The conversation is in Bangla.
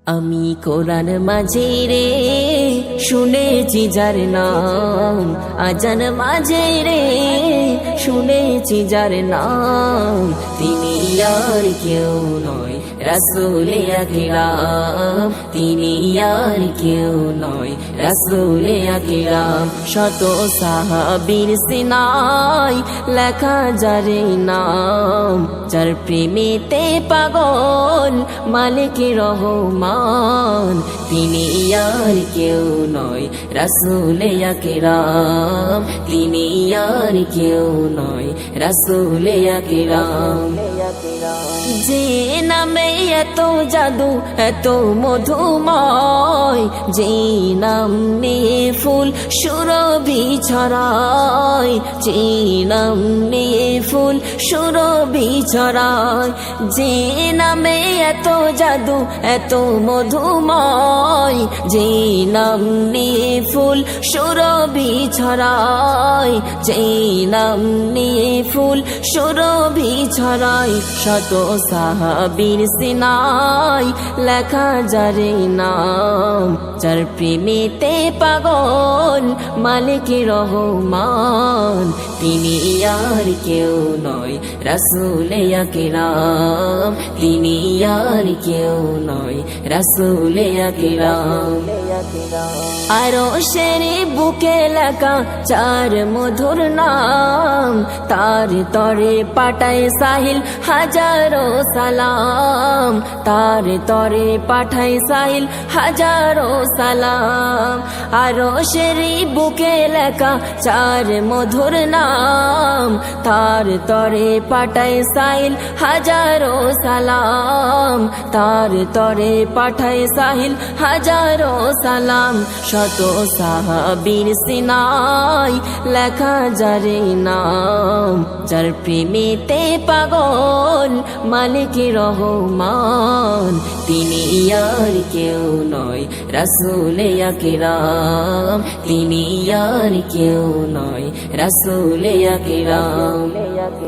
আমি কোরআন মাঝে রে শুনেছি যার নাম, আজান মাঝে রে শুনেছি যার নাম, তিনি আর কেউ নয় রাসূলে আকরাম, তিনি আর কেউ নয় রাসূলে আকরাম। শত সাহাবীর সিনায় লেখা যার নাম, যার প্রেমেতে পাগল মালিক রহমান, তিনি আর কেউ নয় রাসূলে আকরাম, তিনি আর কেউ নয় রাসূলে আকরাম। যে নামে এত জাদু এত মধুময়, যে নাম নিয়ে ফুল সুরভি ছড়ায়, যে নাম নিয়ে ফুল সুরভি ছড়ায়, যে নামে এত জাদু এত মধুময়, যে নাম নিয়ে ফুল সুরভি ছড়ায়, যে নাম নিয়ে ফুল সুরভি ছড়ায়। শত সাহাবীর সিনায় লেখা যার নাম, যার প্রেমেতে পাগল মালিক রহমান, তিনি আর কেউ নয় রাসূলে আকরাম, তিনি আর কেউ নয় রাসূলে আকরাম। আরশের বুকে লেখা চার মধুর নাম, তার তরে পাঠায় সাহিল হাজারো সালাম, তার তরে পাঠায় সাহিল হাজারো সালাম। আরশের বুকে লেখা চার মধুর নাম, তার তরে পাঠায় সাহিল হাজারো সালাম, তার তরে পাঠায় সাহিল হাজারো সালাম। শত সাহাবীর সিনায় লেখা যার নাম, যার প্রেমেতে পাগল মালিক রহমান, তিনি আর কেউ নয় রাসূলে আকরাম, তিনি আর কেউ নয় রাসূলে আকরাম।